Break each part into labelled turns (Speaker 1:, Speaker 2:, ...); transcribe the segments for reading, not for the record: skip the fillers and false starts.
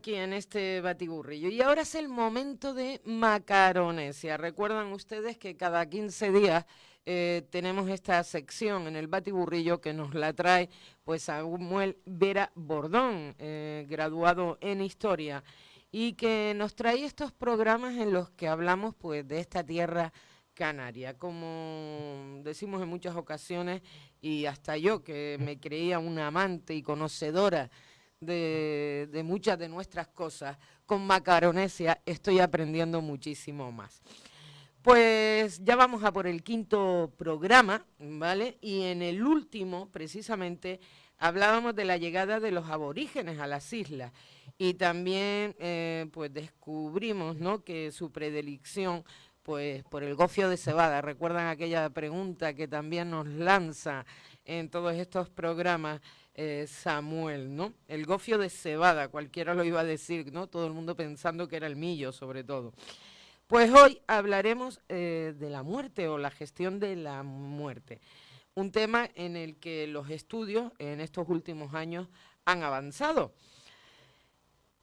Speaker 1: aquí en este batiburrillo. Y ahora es el momento de Macaronesia. Recuerdan ustedes que cada 15 días tenemos esta sección en el batiburrillo que nos la trae pues Samuel Vera Bordón, graduado en Historia, y que nos trae estos programas en los que hablamos pues de esta tierra canaria. Como decimos en muchas ocasiones, y hasta yo que me creía una amante y conocedora de muchas de nuestras cosas, con Macaronesia estoy aprendiendo muchísimo más. Pues ya vamos a por el quinto programa, ¿vale? Y en el último, precisamente, hablábamos de la llegada de los aborígenes a las islas y también pues descubrimos, ¿no?, que su predilección pues por el gofio de cebada. ¿Recuerdan aquella pregunta que también nos lanza en todos estos programas Samuel, ¿no? El gofio de cebada, cualquiera lo iba a decir, ¿no? Todo el mundo pensando que era el millo, sobre todo. Pues hoy hablaremos de la muerte o la gestión de la muerte, un tema en el que los estudios en estos últimos años han avanzado.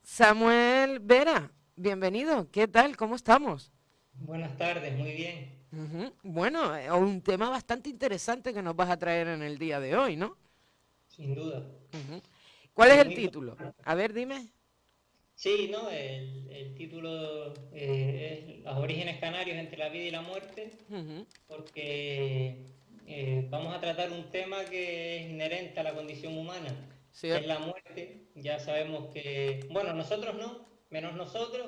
Speaker 1: Samuel Vera, bienvenido, ¿qué tal? ¿Cómo estamos?
Speaker 2: Buenas tardes, muy bien,
Speaker 1: Bueno, un tema bastante interesante que nos vas a traer en el día de hoy, ¿no?
Speaker 2: sin duda.
Speaker 1: Ujú. ¿Cuál es
Speaker 2: Y
Speaker 1: el
Speaker 2: muy
Speaker 1: título?
Speaker 2: importante.
Speaker 1: A ver, dime.
Speaker 2: Sí, ¿no? El título es Los orígenes canarios entre la vida y la muerte,
Speaker 1: Ujú.
Speaker 2: porque vamos a tratar un tema que es inherente a la condición humana, que es
Speaker 1: Cierto.
Speaker 2: la muerte. Ya sabemos que, bueno, nosotros no, menos nosotros.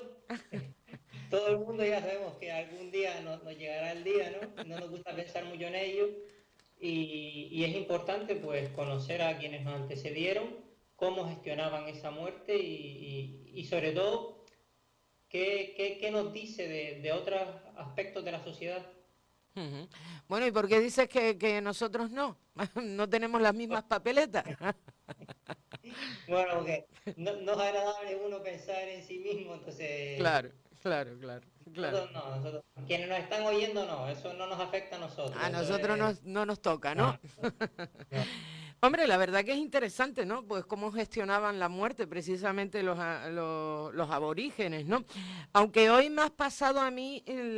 Speaker 2: Todo el mundo ya sabemos que algún día nos llegará el día, ¿no? No nos gusta pensar mucho en ello. Y es importante pues conocer a quienes nos antecedieron, cómo gestionaban esa muerte y sobre todo qué nos dice de otros aspectos de la sociedad.
Speaker 1: Ujú. Bueno, ¿y por qué dices que nosotros no? ¿No tenemos las mismas papeletas?
Speaker 2: Bueno, porque no es agradable uno pensar en sí mismo, entonces
Speaker 1: Claro, claro, claro, claro.
Speaker 2: nosotros no, nosotros, quienes nos están oyendo no, eso no nos afecta a nosotros,
Speaker 1: A
Speaker 2: eso
Speaker 1: nosotros
Speaker 2: es...
Speaker 1: no nos toca,
Speaker 2: No,
Speaker 1: ¿no?
Speaker 2: no.
Speaker 1: Hombre, la verdad que es interesante, ¿no? Pues cómo gestionaban la muerte precisamente los aborígenes, ¿no? Aunque hoy me has pasado a mí el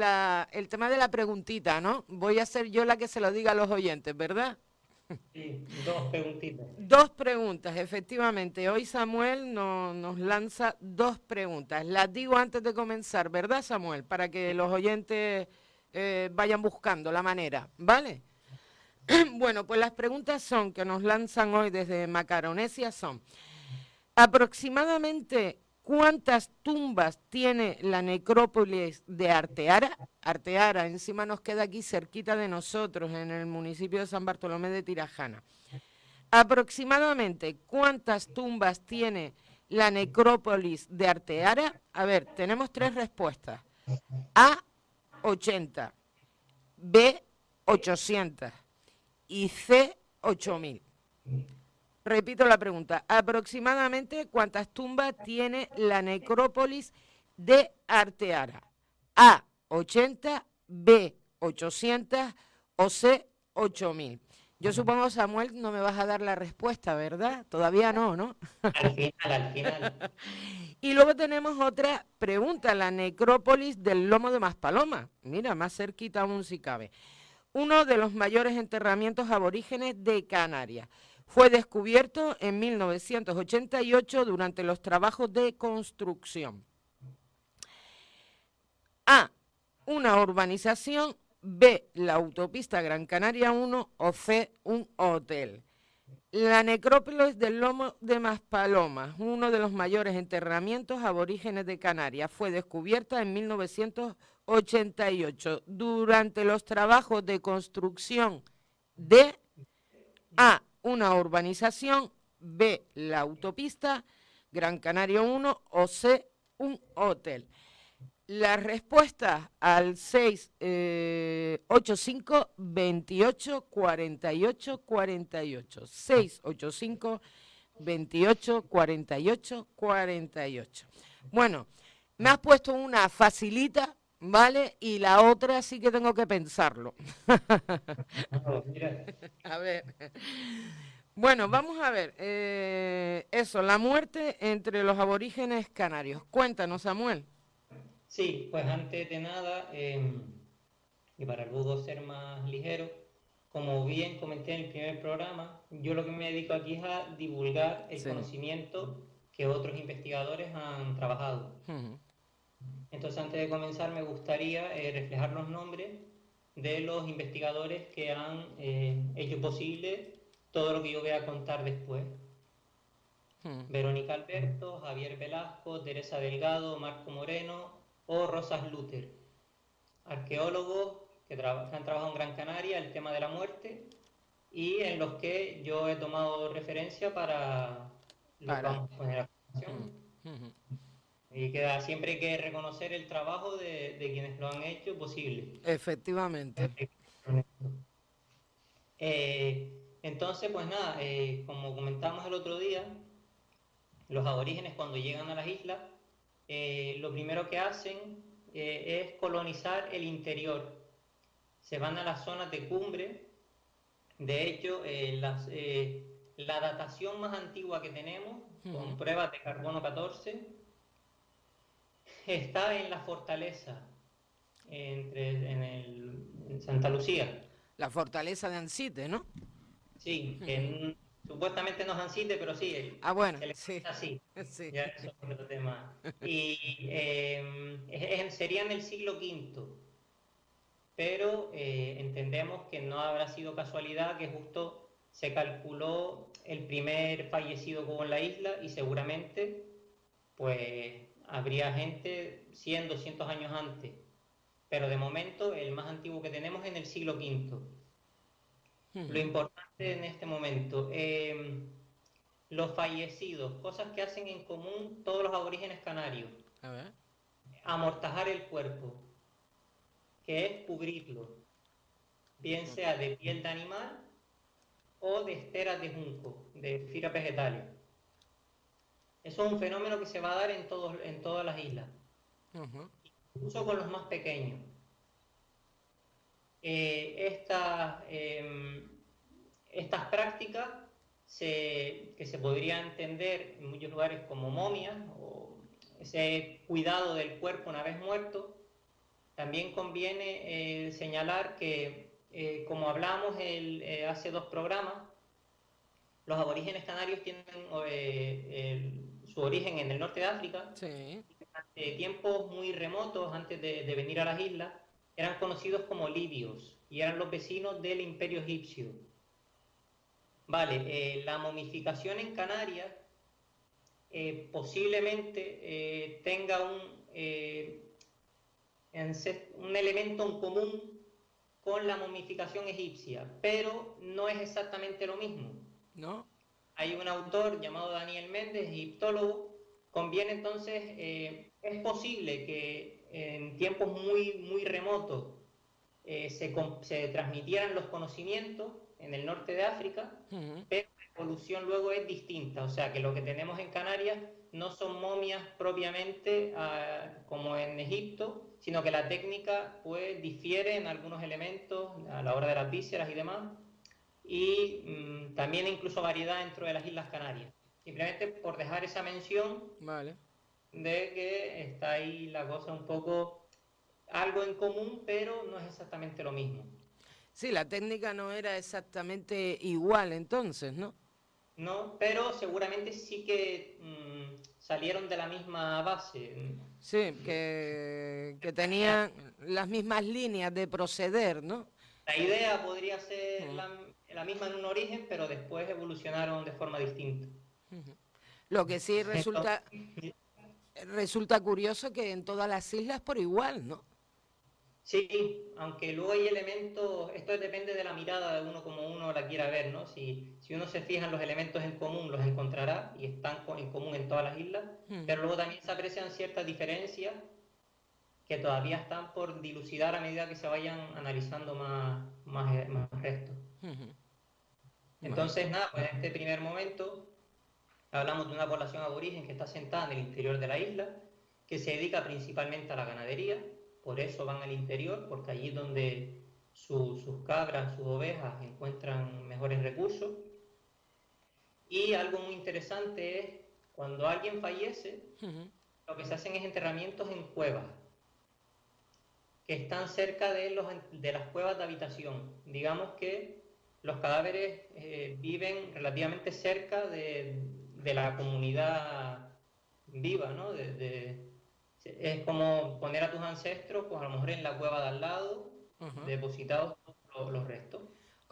Speaker 1: tema de la preguntita, ¿no? Voy a ser yo la que se lo diga a los oyentes, ¿verdad?
Speaker 2: Sí, dos preguntitas.
Speaker 1: Dos preguntas, efectivamente. Hoy Samuel nos lanza dos preguntas. Las digo antes de comenzar, ¿verdad, Samuel? Para que los oyentes vayan buscando la manera, ¿vale? Bueno, pues las preguntas son que nos lanzan hoy desde Macaronesia son aproximadamente cuántas tumbas tiene la necrópolis de Arteara. Arteara, encima nos queda aquí cerquita de nosotros, en el municipio de San Bartolomé de Tirajana. Aproximadamente cuántas tumbas tiene la necrópolis de Arteara. A ver, tenemos tres respuestas. A, 80, B, 800 y C, 8000. Repito la pregunta. Aproximadamente cuántas tumbas tiene la necrópolis de Arteara. A, 80, B, 800 o C, 8000. Yo supongo, Samuel, no me vas a dar la respuesta, ¿verdad? Todavía no, ¿no?
Speaker 2: Al final, al final.
Speaker 1: Y luego tenemos otra pregunta, la necrópolis del Lomo de Maspaloma. Mira, más cerquita aún si cabe. Uno de los mayores enterramientos aborígenes de Canarias. Fue descubierto en 1988 durante los trabajos de construcción. A, una urbanización, B, la autopista Gran Canaria 1 o C, un hotel. La necrópolis del Lomo de Maspalomas, uno de los mayores enterramientos aborígenes de Canarias, fue descubierta en 1988 durante los trabajos de construcción de A, una urbanización, B, la autopista Gran Canaria 1 o C, un hotel. La respuesta al 685 28 48 48. 685 28 48 48. Bueno, me has puesto una facilita, ¿vale? Y la otra sí que tengo que pensarlo.
Speaker 2: No, mira,
Speaker 1: A ver. Bueno, vamos a ver, eso, la muerte entre los aborígenes canarios. Cuéntanos, Samuel.
Speaker 2: Sí, pues antes de nada, y para luego ser más ligero, como bien comenté en el primer programa, yo lo que me dedico aquí es a divulgar el
Speaker 1: Sí.
Speaker 2: conocimiento que otros investigadores han trabajado.
Speaker 1: Ujú.
Speaker 2: Entonces, antes de comenzar, me gustaría reflejar los nombres de los investigadores que han hecho posible todo lo que yo voy a contar después.
Speaker 1: Ujú.
Speaker 2: Verónica Alberto, Javier Velasco, Teresa Delgado, Marco Moreno o Rosas Luther, arqueólogos que han trabajado en Gran Canaria el tema de la muerte y en los que yo he tomado referencia para lo que
Speaker 1: Para.
Speaker 2: vamos a poner a
Speaker 1: Ujú.
Speaker 2: continuación.
Speaker 1: Ujú.
Speaker 2: Y queda siempre hay que reconocer el trabajo de quienes lo han hecho posible.
Speaker 1: Efectivamente.
Speaker 2: Entonces, pues nada, como comentamos el otro día, los aborígenes cuando llegan a las islas, lo primero que hacen es colonizar el interior. Se van a las zonas de cumbre. De hecho, la datación más antigua que tenemos, con
Speaker 1: Ujú.
Speaker 2: pruebas de carbono 14, está en la fortaleza, en Santa Lucía.
Speaker 1: La fortaleza de Ancite, ¿no?
Speaker 2: Sí, que
Speaker 1: Ujú.
Speaker 2: supuestamente no es Ansite, pero sí,
Speaker 1: Ah, bueno,
Speaker 2: se le
Speaker 1: sí.
Speaker 2: conoce así.
Speaker 1: Sí.
Speaker 2: Ya eso es otro tema. Y sería en el siglo V, pero entendemos que no habrá sido casualidad que justo se calculó el primer fallecido que hubo en la isla y seguramente pues habría gente 100, 200 años antes. Pero de momento el más antiguo que tenemos es en el siglo V. Lo
Speaker 1: Ujú.
Speaker 2: importante en este momento, los fallecidos, cosas que hacen en común todos los aborígenes canarios.
Speaker 1: A ver.
Speaker 2: Amortajar el cuerpo, que es cubrirlo, bien
Speaker 1: Ujú.
Speaker 2: sea de piel de animal o de esteras de junco, de fibras vegetales. Eso es un fenómeno que se va a dar en todas las islas,
Speaker 1: Ujú.
Speaker 2: incluso con los más pequeños. Estas prácticas que se podrían entender en muchos lugares como momias o ese cuidado del cuerpo una vez muerto, también conviene señalar que, como hablamos hace dos programas, los aborígenes canarios tienen su origen en el norte de África
Speaker 1: Sí.
Speaker 2: y durante tiempos muy remotos, antes de venir a las islas, eran conocidos como libios y eran los vecinos del imperio egipcio. Vale, la momificación en Canarias posiblemente tenga un elemento en común con la momificación egipcia, pero no es exactamente lo mismo.
Speaker 1: ¿No?
Speaker 2: Hay un autor llamado Daniel Méndez, egiptólogo. Conviene entonces, es posible que en tiempos muy, muy remotos se transmitieran los conocimientos en el norte de África,
Speaker 1: Ujú.
Speaker 2: pero la evolución luego es distinta. O sea que lo que tenemos en Canarias no son momias propiamente como en Egipto, sino que la técnica pues difiere en algunos elementos a la hora de las vísceras y demás, y también incluso variedad dentro de las Islas Canarias. Simplemente por dejar esa mención
Speaker 1: Vale.
Speaker 2: de que está ahí la cosa un poco algo en común, pero no es exactamente lo mismo.
Speaker 1: Sí, la técnica no era exactamente igual entonces, ¿no?
Speaker 2: No, pero seguramente sí que salieron de la misma base.
Speaker 1: Sí, que tenían las mismas líneas de proceder, ¿no?
Speaker 2: La idea podría ser
Speaker 1: Mm.
Speaker 2: la misma en un origen, pero después evolucionaron de forma distinta.
Speaker 1: Ujú. Lo que sí
Speaker 2: Entonces,
Speaker 1: resulta curioso que en todas las islas por igual, ¿no?
Speaker 2: sí, aunque luego hay elementos, esto depende de la mirada de uno como uno la quiera ver, ¿no? Si uno se fija en los elementos en común, los encontrará y están en común en todas las islas,
Speaker 1: Ujú.
Speaker 2: pero luego también se aprecian ciertas diferencias que todavía están por dilucidar a medida que se vayan analizando más restos.
Speaker 1: Ujú. Vale.
Speaker 2: Entonces, nada, pues en este primer momento hablamos de una población aborigen que está asentada en el interior de la isla, que se dedica principalmente a la ganadería, por eso van al interior, porque allí es donde sus cabras, sus ovejas encuentran mejores recursos. Y algo muy interesante es, cuando alguien fallece,
Speaker 1: Ujú.
Speaker 2: lo que se hacen es enterramientos en cuevas, que están cerca de las cuevas de habitación. Digamos que los cadáveres viven relativamente cerca de la comunidad viva, ¿no? Es como poner a tus ancestros, pues a lo mejor en la cueva de al lado,
Speaker 1: Ajá.
Speaker 2: depositados los restos.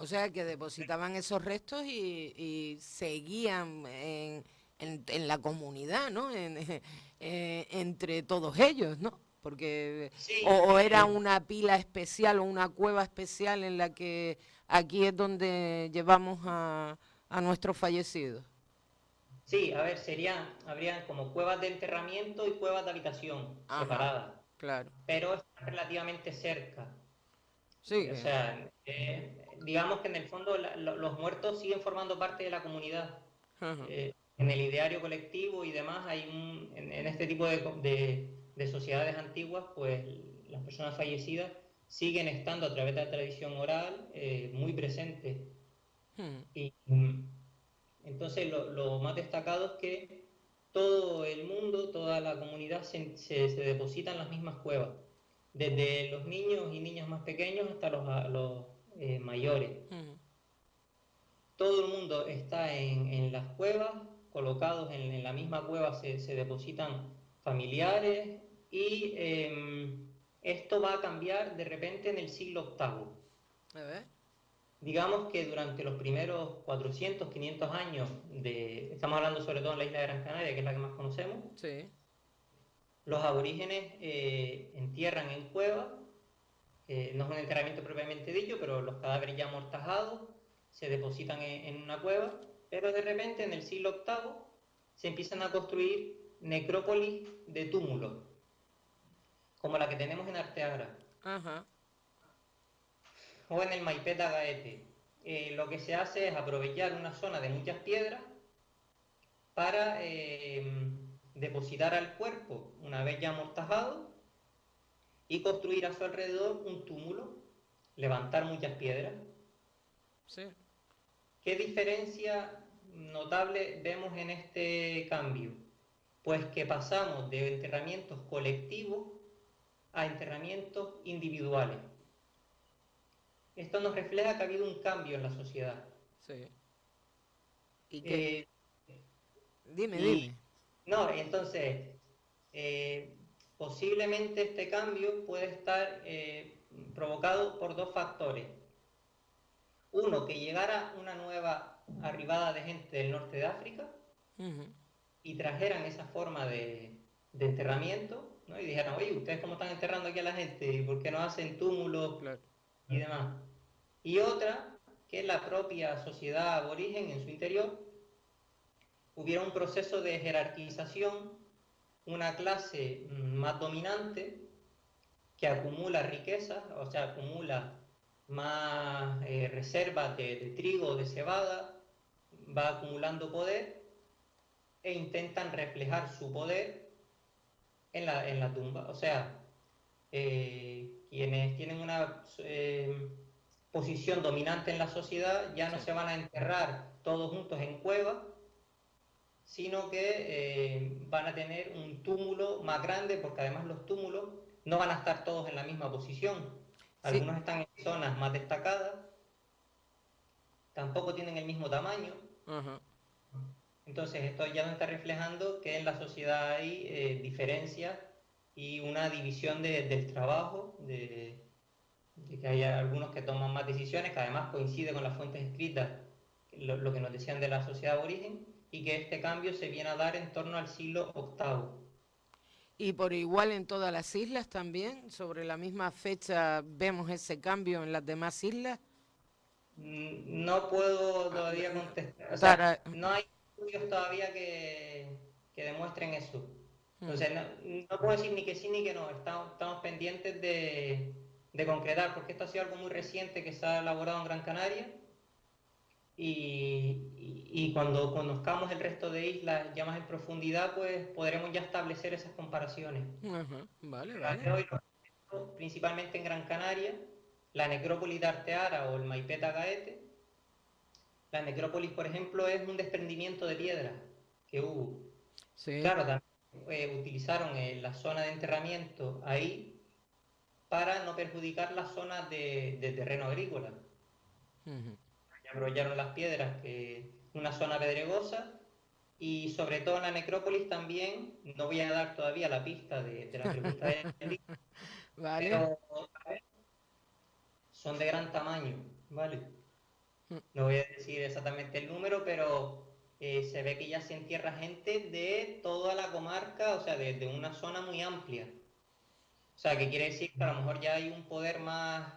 Speaker 1: O sea, que depositaban esos restos y seguían en la comunidad, ¿no? Entre todos ellos, ¿no? Porque
Speaker 2: Sí,
Speaker 1: o era una pila especial o una cueva especial en la que aquí es donde llevamos a nuestros fallecidos.
Speaker 2: sí, a ver, habrían como cuevas de enterramiento y cuevas de habitación
Speaker 1: Ajá,
Speaker 2: separadas,
Speaker 1: claro.
Speaker 2: pero están relativamente cerca.
Speaker 1: Sí,
Speaker 2: O sea, digamos que en el fondo los muertos siguen formando parte de la comunidad.
Speaker 1: ajá.
Speaker 2: En el ideario colectivo y demás, en este tipo de sociedades antiguas, pues las personas fallecidas siguen estando a través de la tradición oral muy presentes.
Speaker 1: Ujú.
Speaker 2: Y entonces lo más destacado es que todo el mundo, toda la comunidad se deposita en las mismas cuevas, desde los niños y niñas más pequeños hasta los mayores.
Speaker 1: Ujú.
Speaker 2: Todo el mundo está en las cuevas, colocados en la misma cueva se depositan familiares y esto va a cambiar de repente en el siglo octavo.
Speaker 1: A ver.
Speaker 2: Digamos que durante los primeros 400, 500 años, estamos hablando sobre todo en la isla de Gran Canaria, que es la que más conocemos,
Speaker 1: Sí.
Speaker 2: los aborígenes entierran en cuevas, no es un enterramiento propiamente dicho, pero los cadáveres ya amortajados se depositan en una cueva, pero de repente en el siglo octavo se empiezan a construir necrópolis de túmulos, como la que tenemos en Arteaga
Speaker 1: Ajá.
Speaker 2: o en el Maipet de Agaete. Lo que se hace es aprovechar una zona de muchas piedras para depositar al cuerpo una vez ya amortajado y construir a su alrededor un túmulo, levantar muchas piedras.
Speaker 1: Sí.
Speaker 2: ¿Qué diferencia notable vemos en este cambio? Pues que pasamos de enterramientos colectivos a enterramientos individuales. Esto nos refleja que ha habido un cambio en la sociedad.
Speaker 1: Sí. ¿Y qué?
Speaker 2: Eh,
Speaker 1: Dime,
Speaker 2: y
Speaker 1: dime.
Speaker 2: no, entonces, eh, posiblemente este cambio puede estar provocado por dos factores. Uno, que llegara una nueva arribada de gente del norte de África
Speaker 1: Ujú.
Speaker 2: y trajeran esa forma de enterramiento, ¿no? Y dijeran, oye, ¿ustedes cómo están enterrando aquí a la gente? ¿Y por qué no hacen túmulos
Speaker 1: Claro.
Speaker 2: y demás? Y otra, que la propia sociedad aborigen en su interior hubiera un proceso de jerarquización, una clase más dominante que acumula riquezas, o sea, acumula más reservas de trigo, de cebada, va acumulando poder e intentan reflejar su poder en la tumba. O sea, quienes tienen una posición dominante en la sociedad ya no
Speaker 1: Sí.
Speaker 2: se van a enterrar todos juntos en cuevas, sino que van a tener un túmulo más grande, porque además los túmulos no van a estar todos en la misma posición.
Speaker 1: Sí.
Speaker 2: Algunos están en zonas más destacadas, tampoco tienen el mismo tamaño.
Speaker 1: Ajá.
Speaker 2: Entonces esto ya nos está reflejando que en la sociedad hay diferencias y una división del trabajo, de que hay algunos que toman más decisiones, que además coincide con las fuentes escritas, lo que nos decían de la sociedad aborigen, y que este cambio se viene a dar en torno al siglo octavo.
Speaker 1: Y por igual en todas las islas también, sobre la misma fecha vemos ese cambio en las demás islas.
Speaker 2: No puedo
Speaker 1: Ah,
Speaker 2: todavía contestar, o sea,
Speaker 1: Para,
Speaker 2: no hay estudios todavía que demuestren eso.
Speaker 1: mm,
Speaker 2: Entonces, no puedo decir ni que sí ni que no, estamos pendientes de concretar, porque esto ha sido algo muy reciente que se ha elaborado en Gran Canaria y cuando conozcamos el resto de islas ya más en profundidad, pues podremos ya establecer esas comparaciones.
Speaker 1: ajá, vale,
Speaker 2: Pero a día
Speaker 1: vale.
Speaker 2: de hoy, principalmente en Gran Canaria, la necrópolis de Arteara o el Maipeta Gaete, la necrópolis, por ejemplo, es un desprendimiento de piedra que hubo.
Speaker 1: Sí.
Speaker 2: Claro, también utilizaron la zona de enterramiento ahí para no perjudicar las zonas de terreno agrícola.
Speaker 1: Ujú.
Speaker 2: Aprovecharon las piedras, que una zona pedregosa, y sobre todo en la necrópolis también, no voy a dar todavía la pista de la pregunta del día,
Speaker 1: Vale.
Speaker 2: pero son de gran tamaño, ¿vale?
Speaker 1: Mm.
Speaker 2: No voy a decir exactamente el número, pero se ve que ya se entierra gente de toda la comarca, o sea, de una zona muy amplia. O sea, que quiere decir que a lo mejor ya hay un poder más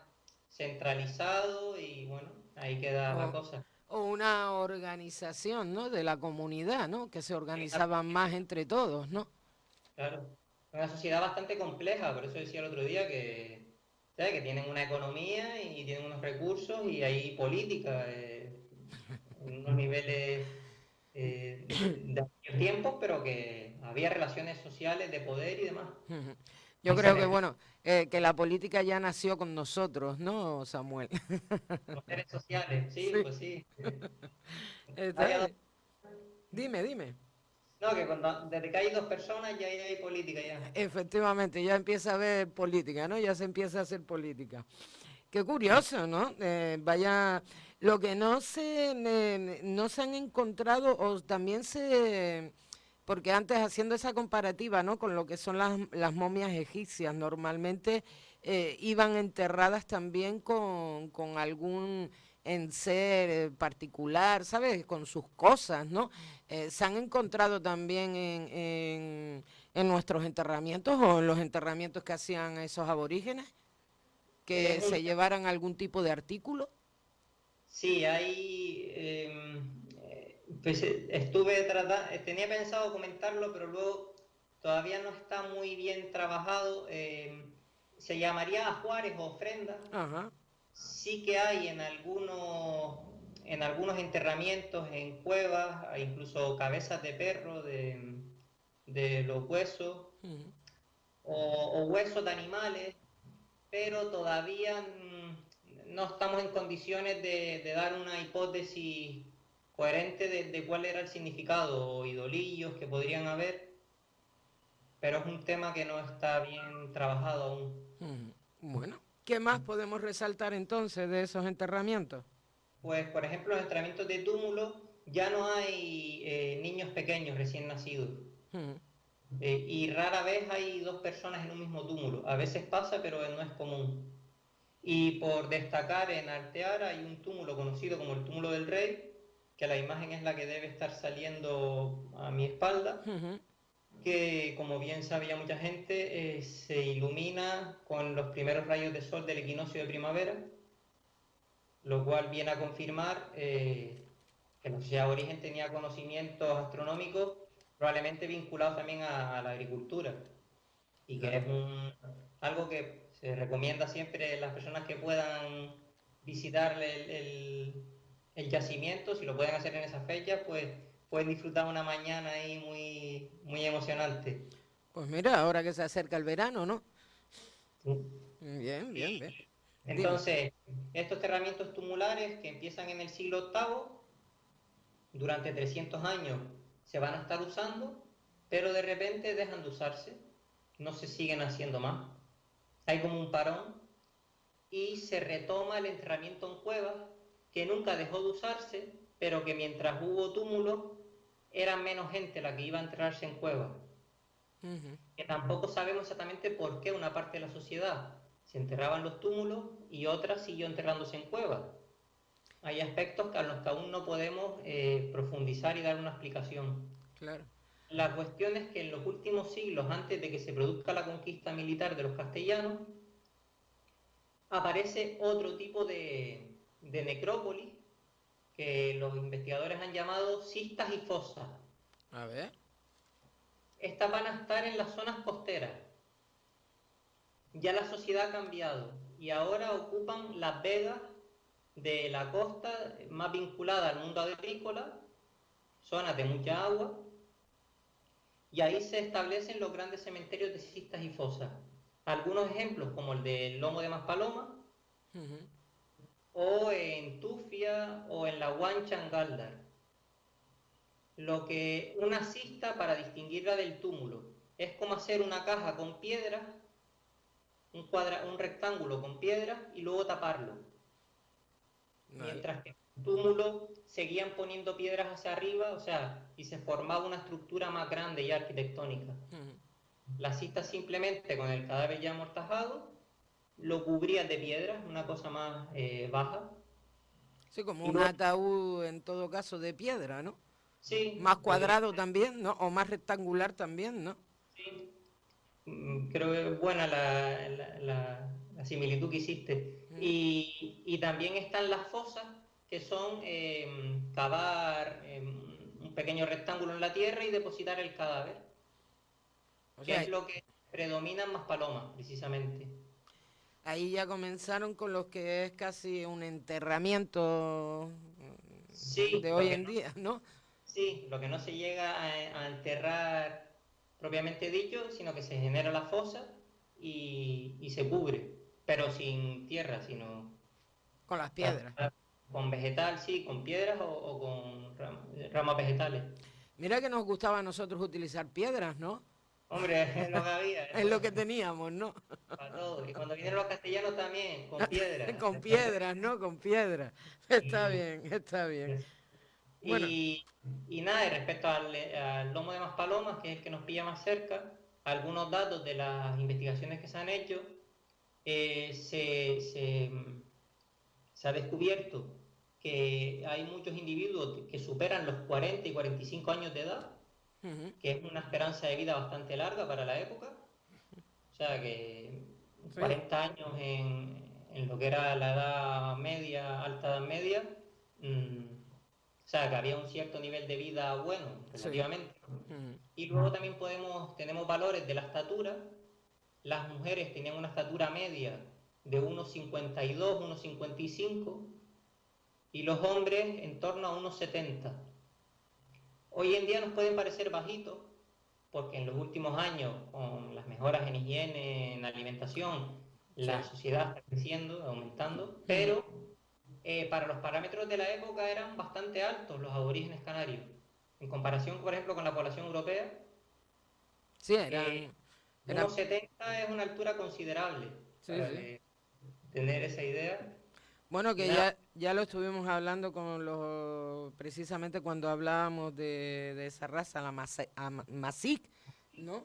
Speaker 2: centralizado y bueno, ahí queda la
Speaker 1: O,
Speaker 2: cosa.
Speaker 1: o una organización, ¿no? De la comunidad, ¿no? Que se organizaban más entre todos, ¿no?
Speaker 2: Claro. Es una sociedad bastante compleja, por eso decía el otro día que, ¿sabes? Que tienen una economía y tienen unos recursos y hay política en unos niveles de aquellos tiempos, pero que había relaciones sociales de poder y demás.
Speaker 1: Ujú. Yo
Speaker 2: Y se
Speaker 1: creo que,
Speaker 2: respetaban
Speaker 1: bueno, que la política ya nació con nosotros, ¿no, Samuel?
Speaker 2: los poderes sociales, sí,
Speaker 1: Sí.
Speaker 2: pues sí.
Speaker 1: Está
Speaker 2: Haya
Speaker 1: bien. Dime, dime.
Speaker 2: no, que desde que hay dos personas ya hay política ya.
Speaker 1: Efectivamente, ya empieza a haber política, ¿no? Ya se empieza a hacer política. Qué
Speaker 2: Sí.
Speaker 1: curioso, ¿no? Vaya, lo que no se han encontrado, o también se, porque antes haciendo esa comparativa, ¿no? Con lo que son las momias egipcias, normalmente iban enterradas también con algún enser particular, ¿sabes? Con sus cosas, ¿no? Se han encontrado también en nuestros enterramientos o en los enterramientos que hacían esos aborígenes que
Speaker 2: Es un,
Speaker 1: se llevaran algún tipo de artículo.
Speaker 2: sí, hay, pues tenía pensado comentarlo, pero luego todavía no está muy bien trabajado. Se llamaría ajuares o ofrendas.
Speaker 1: Ajá.
Speaker 2: Sí que hay en algunos enterramientos, en cuevas, hay incluso cabezas de perro, de los huesos,
Speaker 1: Ujú.
Speaker 2: o huesos de animales, pero todavía no estamos en condiciones de dar una hipótesis coherente de cuál era el significado o idolillos que podrían haber, pero es un tema que no está bien trabajado aún.
Speaker 1: Ujú. Bueno, ¿qué más podemos resaltar entonces de esos enterramientos?
Speaker 2: Pues, por ejemplo, en los entrenamientos de túmulo ya no hay niños pequeños recién nacidos.
Speaker 1: Ujú.
Speaker 2: Y rara vez hay dos personas en un mismo túmulo. A veces pasa, pero no es común. Y por destacar, en Arteara hay un túmulo conocido como el túmulo del rey, que la imagen es la que debe estar saliendo a mi espalda,
Speaker 1: Ujú.
Speaker 2: que como bien sabía mucha gente, se ilumina con los primeros rayos de sol del equinoccio de primavera, lo cual viene a confirmar que la sociedad aborigen tenía conocimientos astronómicos probablemente vinculados también a la agricultura y que
Speaker 1: Claro.
Speaker 2: es algo que se recomienda siempre a las personas que puedan visitar el yacimiento, si lo pueden hacer en esa fecha, pues pueden disfrutar una mañana ahí muy, muy emocionante.
Speaker 1: Pues mira, ahora que se acerca el verano, ¿no? Bien, bien, bien. Dime.
Speaker 2: Entonces, estos terramientos tumulares que empiezan en el siglo VIII, durante 300 años se van a estar usando, pero de repente dejan de usarse, no se siguen haciendo más. Hay como un parón y se retoma el enterramiento en cuevas, que nunca dejó de usarse, pero que mientras hubo túmulos, era menos gente la que iba a enterrarse en cuevas.
Speaker 1: Ujú.
Speaker 2: Que tampoco sabemos exactamente por qué una parte de la sociedad se enterraba en los túmulos y otra siguió enterrándose en cuevas. Hay aspectos a los que aún no podemos profundizar y dar una explicación.
Speaker 1: Claro.
Speaker 2: La cuestión es que en los últimos siglos, antes de que se produzca la conquista militar de los castellanos, aparece otro tipo de necrópolis que los investigadores han llamado cistas y fosas.
Speaker 1: A ver.
Speaker 2: Estas van a estar en las zonas costeras. Ya la sociedad ha cambiado y ahora ocupan las vegas de la costa más vinculada al mundo agrícola, zonas de mucha agua, y ahí se establecen los grandes cementerios de cistas y fosas. Algunos ejemplos, como el del Lomo de Maspaloma,
Speaker 1: Ujú.
Speaker 2: o en tufia o en la huancha en Galdar. Lo que una cista, para distinguirla del túmulo, es como hacer una caja con piedra, un rectángulo con piedra y luego taparlo.
Speaker 1: Vale.
Speaker 2: Mientras que en el túmulo seguían poniendo piedras hacia arriba, o sea, y se formaba una estructura más grande y arquitectónica.
Speaker 1: Ujú.
Speaker 2: La cista simplemente con el cadáver ya amortajado lo cubrías de piedras, una cosa más baja,
Speaker 1: Sí, como
Speaker 2: y
Speaker 1: un
Speaker 2: luego,
Speaker 1: ataúd en todo caso de piedra, ¿no? Más
Speaker 2: sí,
Speaker 1: cuadrado también, ¿no? O más rectangular también, ¿no?
Speaker 2: sí, creo que es buena la similitud que hiciste.
Speaker 1: Ujú.
Speaker 2: Y también están las fosas, que son cavar un pequeño rectángulo en la tierra y depositar el cadáver,
Speaker 1: O
Speaker 2: que
Speaker 1: sea,
Speaker 2: es lo que predominan más palomas, precisamente.
Speaker 1: ahí ya comenzaron con lo que es casi un enterramiento
Speaker 2: Sí,
Speaker 1: de hoy en día, ¿no?
Speaker 2: sí, lo que no se llega a enterrar propiamente dicho, sino que se genera la fosa y se cubre, pero sin tierra, sino
Speaker 1: Con las
Speaker 2: sea,
Speaker 1: piedras.
Speaker 2: con vegetal, sí, con piedras o con ramas vegetales.
Speaker 1: Mira que nos gustaba a nosotros utilizar piedras, ¿no?
Speaker 2: Hombre, no cabía
Speaker 1: Es lo
Speaker 2: eso
Speaker 1: que teníamos, ¿no?
Speaker 2: para todo. Y cuando vinieron los castellanos también, con piedras.
Speaker 1: Con piedras, ¿no? Con piedras. Está bien, está bien. Bueno,
Speaker 2: Y, y nada, y respecto al lomo de Maspalomas, que es el que nos pilla más cerca, algunos datos de las investigaciones que se han hecho, eh, se, se, se ha descubierto que hay muchos individuos que superan los 40 y 45 años de edad,
Speaker 1: ujú,
Speaker 2: que es una esperanza de vida bastante larga para la época. O sea que
Speaker 1: sí,
Speaker 2: 40 años en lo que era la edad media, alta edad media, o sea que había un cierto nivel de vida bueno,
Speaker 1: sí.
Speaker 2: relativamente.
Speaker 1: Ujú.
Speaker 2: Y luego también tenemos valores de la estatura. Las mujeres tenían una estatura media de 1,52, 1,55 y los hombres en torno a 1,70. Hoy en día nos pueden parecer bajitos, porque en los últimos años, con las mejoras en higiene, en alimentación, la
Speaker 1: Sí.
Speaker 2: sociedad está creciendo, aumentando,
Speaker 1: Ujú.
Speaker 2: pero para los parámetros de la época eran bastante altos los aborígenes canarios, en comparación, por ejemplo, con la población europea,
Speaker 1: Sí,
Speaker 2: que
Speaker 1: eran,
Speaker 2: 1,70 es una altura considerable,
Speaker 1: sí,
Speaker 2: para
Speaker 1: sí.
Speaker 2: que tener esa idea.
Speaker 1: Bueno,
Speaker 2: Y
Speaker 1: que
Speaker 2: nada,
Speaker 1: ya lo estuvimos hablando con los, precisamente cuando hablábamos de esa raza, la Masic, ¿no?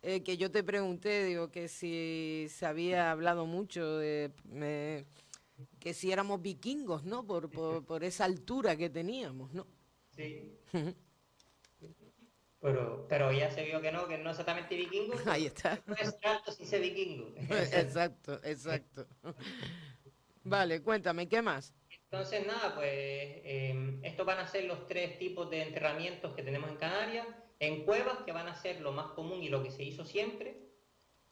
Speaker 1: Que yo te pregunté, digo, que si se había hablado mucho que si éramos vikingos, ¿no? Por esa altura que teníamos, ¿no?
Speaker 2: sí, pero ya se vio que no exactamente vikingo,
Speaker 1: Ahí
Speaker 2: pero
Speaker 1: está.
Speaker 2: se puede ser alto sin ser vikingo.
Speaker 1: Exacto, exacto. Vale, cuéntame, ¿qué más?
Speaker 2: Entonces, nada, pues estos van a ser los tres tipos de enterramientos que tenemos en Canarias. En cuevas, que van a ser lo más común y lo que se hizo siempre,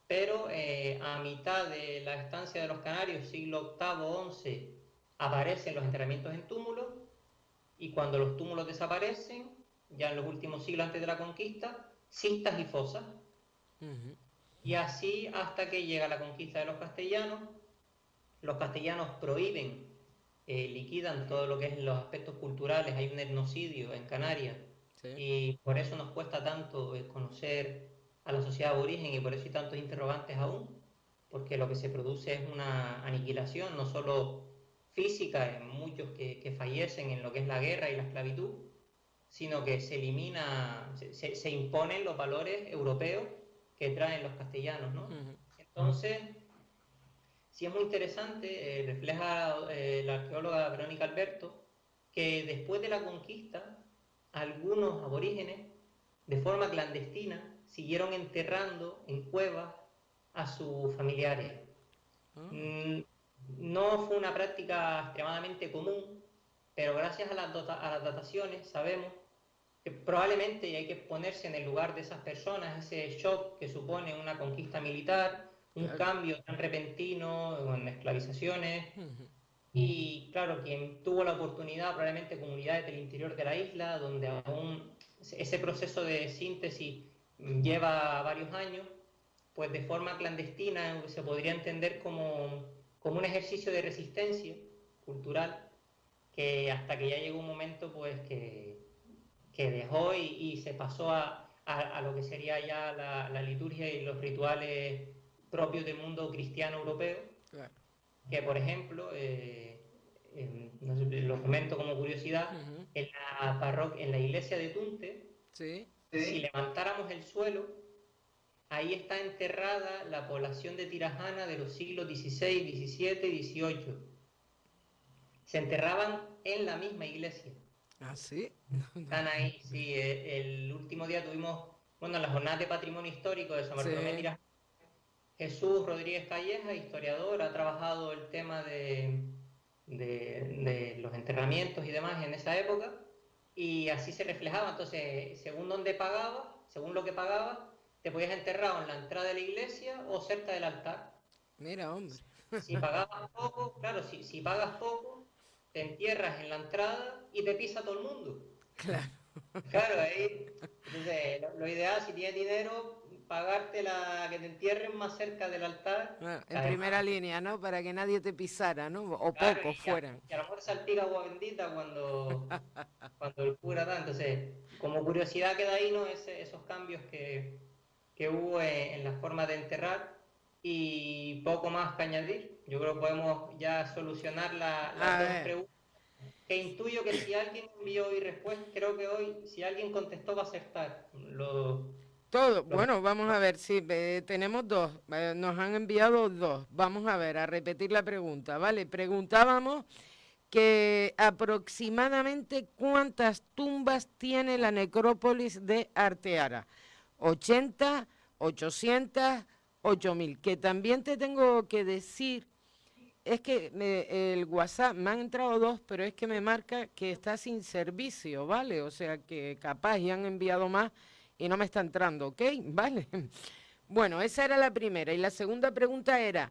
Speaker 2: pero a mitad de la estancia de los canarios, siglo octavo, once, aparecen los enterramientos en túmulos, y cuando los túmulos desaparecen, ya en los últimos siglos antes de la conquista, cistas y fosas.
Speaker 1: Ujú.
Speaker 2: Y así hasta que llega la conquista de los castellanos prohíben, liquidan todo lo que es los aspectos culturales, hay un etnocidio en Canarias
Speaker 1: Sí.
Speaker 2: y por eso nos cuesta tanto conocer a la sociedad aborigen y por eso hay tantos interrogantes aún, porque lo que se produce es una aniquilación, no solo física, en muchos que fallecen en lo que es la guerra y la esclavitud, sino que se elimina, se imponen los valores europeos que traen los castellanos, ¿no?
Speaker 1: Ujú.
Speaker 2: Entonces, sí es muy interesante, refleja la arqueóloga Verónica Alberto, que después de la conquista, algunos aborígenes, de forma clandestina, siguieron enterrando en cuevas a sus familiares.
Speaker 1: Ah,
Speaker 2: Mm, no fue una práctica extremadamente común, pero gracias a las dataciones sabemos que probablemente, y hay que ponerse en el lugar de esas personas, ese shock que supone una conquista militar, un
Speaker 1: claro.
Speaker 2: cambio tan repentino con esclavizaciones,
Speaker 1: Ujú.
Speaker 2: y claro, quien tuvo la oportunidad, probablemente comunidades del interior de la isla, donde aún ese proceso de síntesis lleva varios años, pues de forma clandestina se podría entender como un ejercicio de resistencia cultural, que hasta que ya llegó un momento pues que dejó y se pasó a lo que sería ya la liturgia y los rituales propios del mundo cristiano europeo,
Speaker 1: Claro.
Speaker 2: que por ejemplo, no sé, lo comento como curiosidad, en la iglesia de Tunte,
Speaker 1: Sí.
Speaker 2: si levantáramos el suelo, ahí está enterrada la población de Tirajana de los siglos XVI, XVII y XVIII. Se enterraban en la misma iglesia.
Speaker 1: ¿Ah, sí?
Speaker 2: Están ahí, sí. El último día tuvimos, bueno, la jornada de patrimonio histórico de San Bartolomé
Speaker 1: Sí.
Speaker 2: Tirajana. Jesús Rodríguez Calleja, historiador, ha trabajado el tema de los enterramientos y demás en esa época, y así se reflejaba. Entonces, según dónde pagaba, según lo que pagaba, te podías enterrar en la entrada de la iglesia o cerca del altar.
Speaker 1: Mira, hombre.
Speaker 2: Si pagabas poco, claro, si pagas poco, te entierras en la entrada y te pisa todo el mundo.
Speaker 1: Claro.
Speaker 2: Claro, ahí. Entonces, lo ideal, si tienes dinero, pagarte que te entierren más cerca del altar.
Speaker 1: Bueno, en
Speaker 2: Además,
Speaker 1: primera línea, ¿no? Para que nadie te pisara, ¿no? O
Speaker 2: claro,
Speaker 1: pocos fueran.
Speaker 2: y a lo mejor salpica agua bendita cuando el cura da. Entonces, como curiosidad queda ahí, ¿no? Esos cambios que hubo en la forma de enterrar, y poco más que añadir. Yo creo que podemos ya solucionar las
Speaker 1: A
Speaker 2: dos
Speaker 1: ver,
Speaker 2: preguntas. Que intuyo que si alguien envió hoy respuesta, creo que hoy, si alguien contestó, va a acertar.
Speaker 1: todo.
Speaker 2: Lo-
Speaker 1: Bueno, vamos a ver, sí, tenemos dos. Nos han enviado dos. Vamos a ver, a repetir la pregunta, ¿vale? Preguntábamos que aproximadamente cuántas tumbas tiene la necrópolis de Arteara. 80, 800, 8000. Que también te tengo que decir, es que el WhatsApp me han entrado dos, pero es que me marca que está sin servicio, ¿vale? O sea que capaz ya han enviado más y no me está entrando, ¿ok? ¿Vale? Bueno, esa era la primera. Y la segunda pregunta era,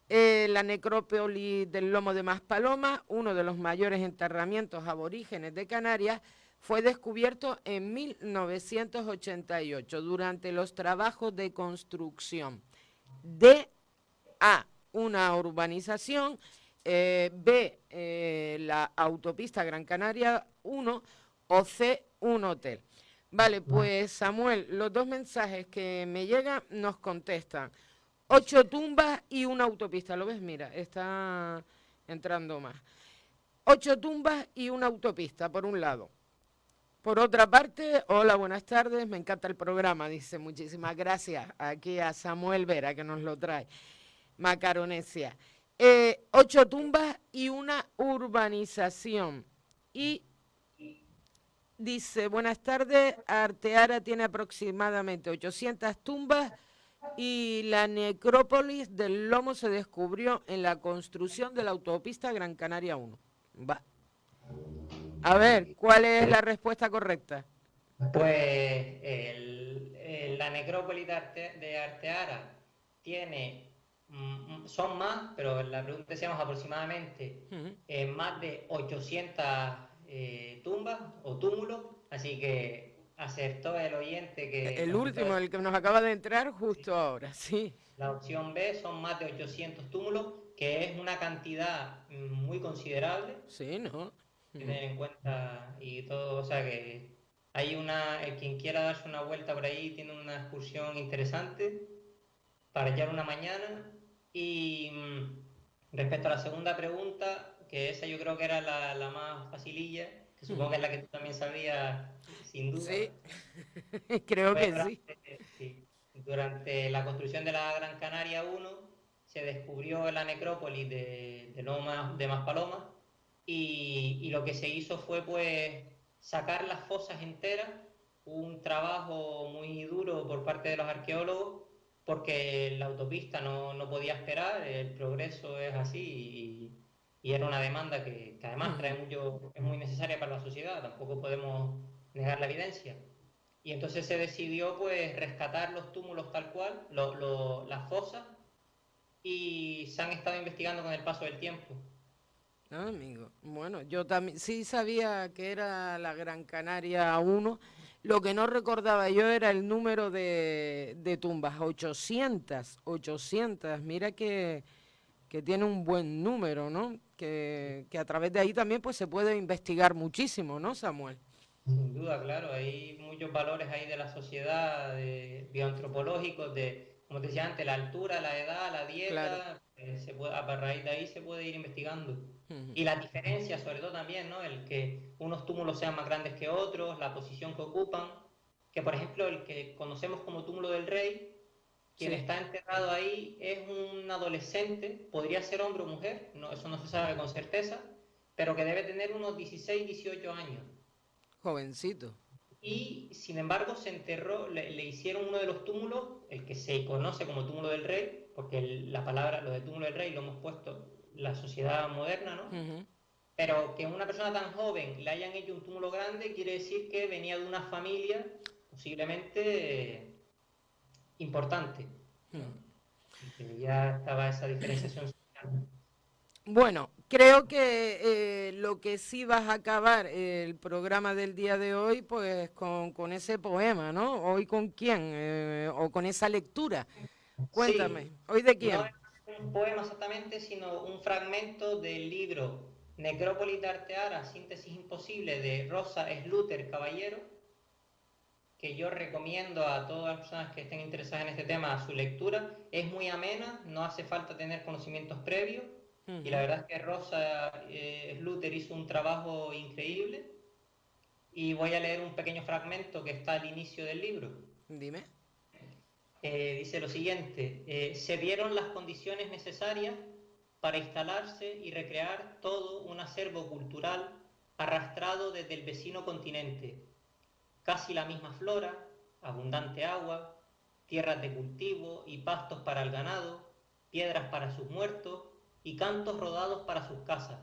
Speaker 1: la necrópolis del Lomo de Maspalomas, uno de los mayores enterramientos aborígenes de Canarias, fue descubierto en 1988 durante los trabajos de construcción de A, una urbanización, B, la autopista Gran Canaria 1 o C, un hotel. Vale, pues Samuel, los dos mensajes que me llegan nos contestan. 8 tumbas y una autopista, ¿lo ves? Mira, está entrando más. 8 tumbas y una autopista, por un lado. Por otra parte, hola, buenas tardes, me encanta el programa, dice, muchísimas gracias aquí a Samuel Vera que nos lo trae. Macaronesia. 8 tumbas y una urbanización. Y dice, buenas tardes, Arteara tiene aproximadamente 800 tumbas y la necrópolis del Lomo se descubrió en la construcción de la autopista Gran Canaria 1. Va. A ver, ¿cuál es la respuesta correcta?
Speaker 2: Pues la necrópolis de Arteara tiene, son más, pero la pregunta decíamos aproximadamente más de 800 tumbas o túmulos, así que acertó el oyente que
Speaker 1: El
Speaker 2: contestó
Speaker 1: último, el que nos acaba de entrar justo ahora, sí.
Speaker 2: la opción B, son más de 800 túmulos, que es una cantidad muy considerable,
Speaker 1: Sí, ¿no?
Speaker 2: tener en cuenta y todo, o sea que hay quien quiera darse una vuelta por ahí tiene una excursión interesante para echar una mañana. Y respecto a la segunda pregunta, que esa yo creo que era la más facililla, que supongo que es la que tú también sabías, sin duda.
Speaker 1: Sí, creo
Speaker 2: Pues
Speaker 1: que sí.
Speaker 2: sí, durante la construcción de la Gran Canaria 1 se descubrió la necrópolis de Lomas de Maspalomas, y lo que se hizo fue pues sacar las fosas enteras, un trabajo muy duro por parte de los arqueólogos, porque la autopista no podía esperar, el progreso es así, y era una demanda que además trae mucho, es muy necesaria para la sociedad, tampoco podemos negar la evidencia. Y entonces se decidió pues rescatar los túmulos tal cual, las fosas, y se han estado investigando con el paso del tiempo.
Speaker 1: Ah, amigo. Bueno, yo también sí sabía que era la Gran Canaria 1. Lo que no recordaba yo era el número de tumbas, 800, 800. Mira que tiene un buen número, ¿no? Que a través de ahí también pues se puede investigar muchísimo, ¿no, Samuel?
Speaker 2: Sin duda, claro, hay muchos valores ahí de la sociedad, bioantropológicos, como te decía antes, la altura, la edad, la
Speaker 1: Claro.
Speaker 2: dieta, a raíz de ahí se puede ir investigando.
Speaker 1: Ujú.
Speaker 2: Y las diferencias, sobre todo también, ¿no? El que unos túmulos sean más grandes que otros, la posición que ocupan, que por ejemplo el que conocemos como túmulo del rey, quien
Speaker 1: Sí,
Speaker 2: está enterrado ahí es un adolescente, podría ser hombre o mujer, no, eso no se sabe con certeza, pero que debe tener unos 16, 18 años.
Speaker 1: jovencito.
Speaker 2: Y sin embargo se enterró, le hicieron uno de los túmulos, el que se conoce como túmulo del rey, porque la palabra, lo de túmulo del rey lo hemos puesto la sociedad moderna, ¿no?
Speaker 1: Ujú.
Speaker 2: Pero que una persona tan joven le hayan hecho un túmulo grande quiere decir que venía de una familia posiblemente importante, ¿no?
Speaker 1: Ujú.
Speaker 2: Y que ya estaba esa diferenciación social.
Speaker 1: Bueno, creo que lo que sí vas a acabar el programa del día de hoy, pues con ese poema, ¿no? ¿Hoy con quién? O con esa lectura.
Speaker 2: Sí,
Speaker 1: Cuéntame, ¿hoy de
Speaker 2: no
Speaker 1: quién?
Speaker 2: es un poema exactamente, sino un fragmento del libro Necrópolis de Arteara, síntesis imposible de Rosa Sluter Caballero, que yo recomiendo a todas las personas que estén interesadas en este tema su lectura. Es muy amena, no hace falta tener conocimientos previos, y la
Speaker 1: Ujú.
Speaker 2: verdad es que Rosa Sluter hizo un trabajo increíble, y voy a leer un pequeño fragmento que está al inicio del libro.
Speaker 1: Dime.
Speaker 2: Dice lo siguiente, se vieron las condiciones necesarias para instalarse y recrear todo un acervo cultural arrastrado desde el vecino continente, casi la misma flora, abundante agua, tierras de cultivo y pastos para el ganado, piedras para sus muertos y cantos rodados para sus casas.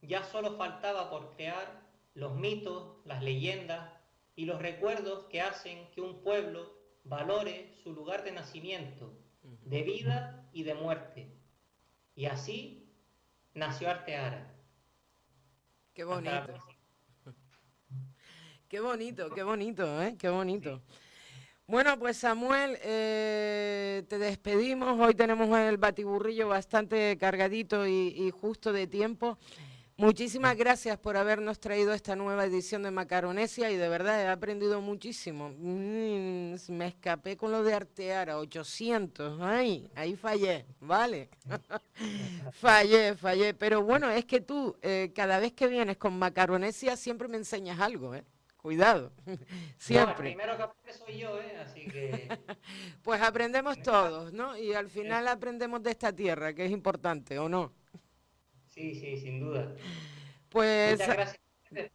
Speaker 2: Ya solo faltaba por crear los mitos, las leyendas y los recuerdos que hacen que un pueblo valore su lugar de nacimiento, de vida y de muerte. Y así nació Arteara.
Speaker 1: Qué
Speaker 2: Hasta la
Speaker 1: bonito,
Speaker 2: próxima.
Speaker 1: qué bonito, qué bonito, ¿eh? Qué bonito. Bueno, pues Samuel, te despedimos. Hoy tenemos el batiburrillo bastante cargadito y justo de tiempo. Muchísimas gracias por habernos traído esta nueva edición de Macaronesia y de verdad he aprendido muchísimo. Me escapé con lo de Arteara, 800. Ay, ahí fallé, ¿vale? Fallé. Pero bueno, es que tú cada vez que vienes con Macaronesia siempre me enseñas algo, ¿eh? Cuidado,
Speaker 2: No, el
Speaker 1: siempre.
Speaker 2: primero que aprende soy yo, ¿eh? Así que...
Speaker 1: Pues aprendemos todos, ¿no? Y al final aprendemos de esta tierra, que es importante, ¿o no?
Speaker 2: Sí, sí, sin duda.
Speaker 1: Pues,
Speaker 2: Muchas gracias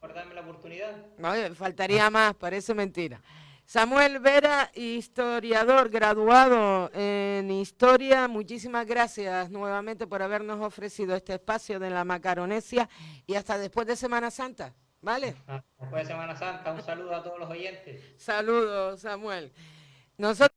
Speaker 2: por darme la oportunidad.
Speaker 1: oye, faltaría más, parece mentira. Samuel Vera, historiador graduado en historia, muchísimas gracias nuevamente por habernos ofrecido este espacio de la Macaronesia y hasta después de Semana Santa, ¿vale?
Speaker 2: Después de Semana Santa, un saludo a todos los oyentes.
Speaker 1: Saludos, Samuel. Nosotros